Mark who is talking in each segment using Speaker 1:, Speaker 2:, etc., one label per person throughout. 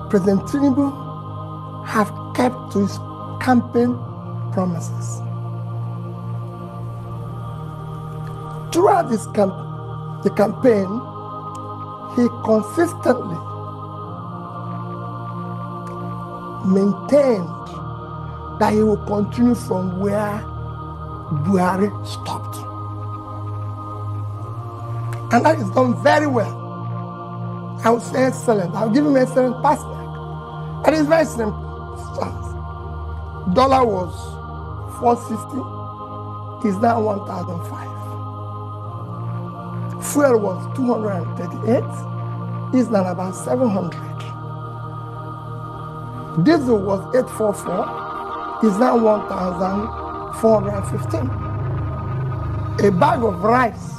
Speaker 1: President Tinubu have kept to his campaign promises. Throughout the campaign, he consistently maintained that he will continue from where Buhari stopped. And that is done very well. I would say excellent. I'll give him excellent pass mark. And it's very simple. Dollar was 460, is now 1,005. Fuel was 238, is now about 700. Diesel was 844, is now 1,415. A bag of rice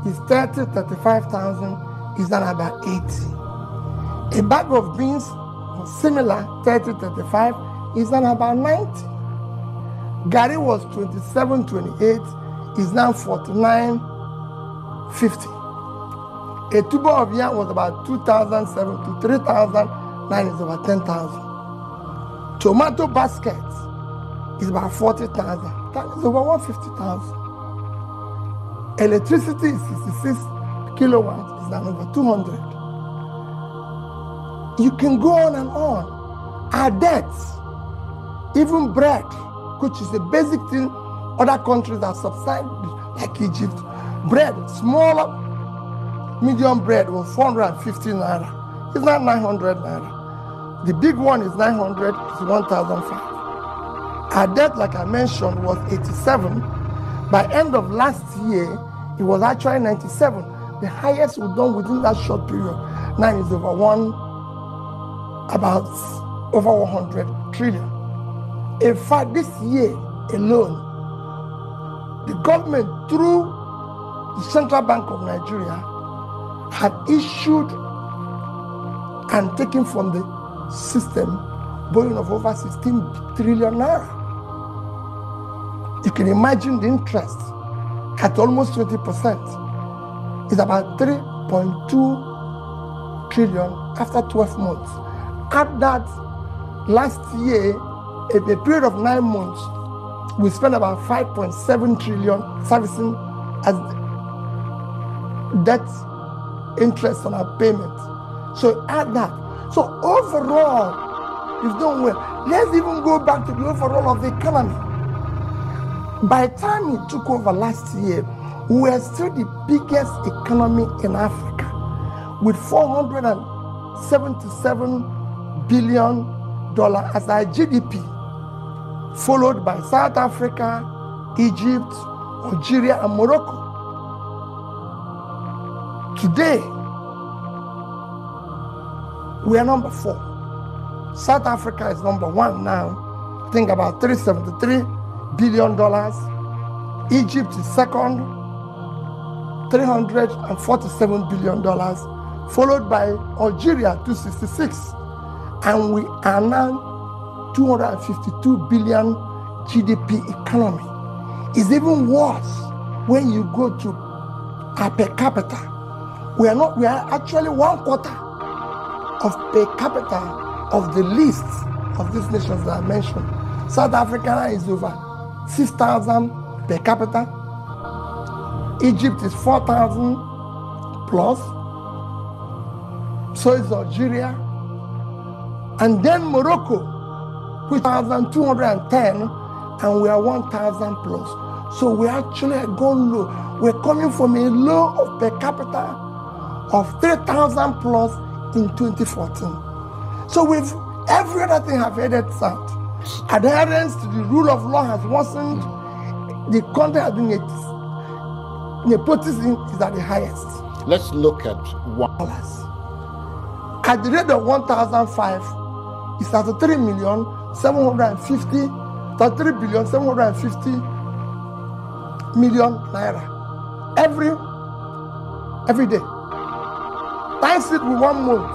Speaker 1: is 35,000, is now about 80. A bag of beans, similar, 35, is now about 90. Gari was 27.28, is now 49.50. A tuber of yam was about 2,007 to 3,000, now is about 10,000. Tomato basket is about 40,000, that is over 150,000. Electricity is 66 kilowatts, is now over 200. You can go on and on. Our debts, even bread, which is a basic thing other countries that subside, like Egypt, bread, smaller, medium bread was 450 naira. It's not 900 naira. The big one is 900, it's 1,005. Our debt, like I mentioned, was 87. By end of last year, it was actually 97. The highest we've done within that short period. Now is over 100 trillion. In fact, this year alone, the government, through the Central Bank of Nigeria, have issued and taken from the system borrowing of over 16 trillion naira. You can imagine the interest at almost 20%. It's about 3.2 trillion after 12 months. At that, last year, in a period of 9 months, we spent about 5.7 trillion servicing as debt interest on our payment. So add that. So overall, it's done well. Let's even go back to the overall of the economy. By the time he took over last year, we were still the biggest economy in Africa with $477 billion as our GDP, followed by South Africa, Egypt, Algeria, and Morocco. Today, we are number 4. South Africa is number 1 now. I think about $373 billion. Egypt is second, $347 billion, followed by Algeria, 266. And we are now 252 billion GDP economy. It's even worse when you go to our per capita. We are actually 1/4 of per capita of the list of these nations that I mentioned. South Africa is over 6,000 per capita. Egypt is 4,000 plus. So is Algeria. And then Morocco, which is 1,210, and we are 1,000 plus. So we actually are going low. We're coming from a low of per capita of 3,000 plus in 2014. So with every other thing have headed south. Adherence to the rule of law has worsened. The country has been nepotism is at the highest.
Speaker 2: Let's look at one.
Speaker 1: At the rate of 1,005, it's 33,750,000,000 naira every day. Times it with 1 month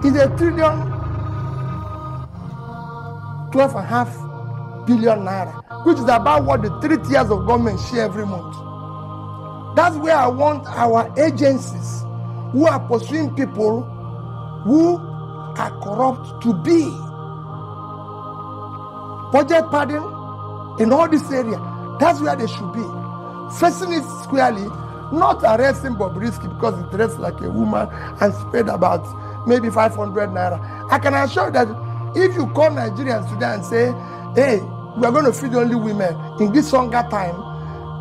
Speaker 1: is $1,012.5 billion naira, which is about what the 3 tiers of government share every month. That's where I want our agencies who are pursuing people who are corrupt to be. Budget padding in all this area, that's where they should be. Facing it squarely, not arresting Bobrisky because he dressed like a woman and spent about maybe 500 naira. I can assure you that if you call Nigerians today and say, hey, we are going to feed only women in this hunger time,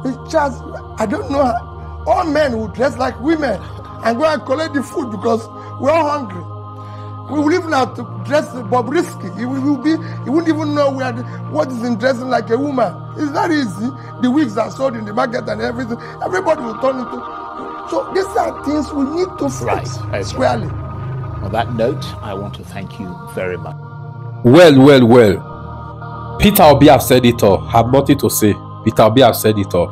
Speaker 1: it's just, I don't know, all men will dress like women and go and collect the food because we're all hungry. We will even have to dress Bobrisky. He wouldn't even know what is in dressing like a woman. It's not easy. The wigs are sold in the market and everything. Everybody will turn into. So these are things we need to face squarely.
Speaker 2: On that note, I want to thank you very much.
Speaker 3: Well. Peter Obi have said it all. Have nothing to say. Peter Obi have said it all.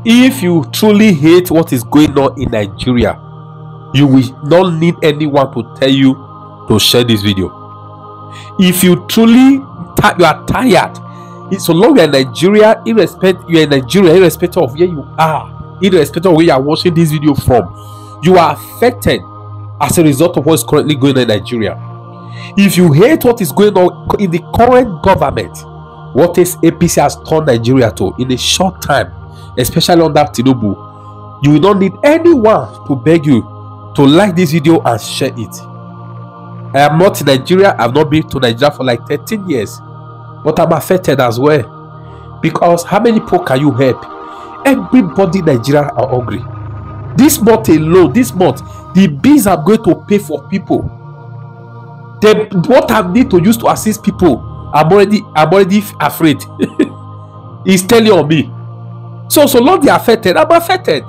Speaker 3: If you truly hate what is going on in Nigeria, you will not need anyone to tell you to share this video. If you truly you are tired, so long you're in Nigeria, irrespective of where you are, irrespective of where you are watching this video from, you are affected as a result of what is currently going on in Nigeria. If you hate what is going on in the current government, what is APC has turned Nigeria to in a short time, especially under Tinubu, you will not need anyone to beg you to like this video and share it. I am not in Nigeria. I have not been to Nigeria for like 13 years, but I'm affected as well. Because how many people can you help? Everybody in Nigeria are hungry. This month alone, the bills I'm going to pay for people, what I need to use to assist people, I'm already afraid. It's telling on me. So long they are affected, I'm affected.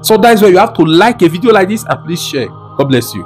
Speaker 3: So that is why you have to like a video like this and please share. God bless you.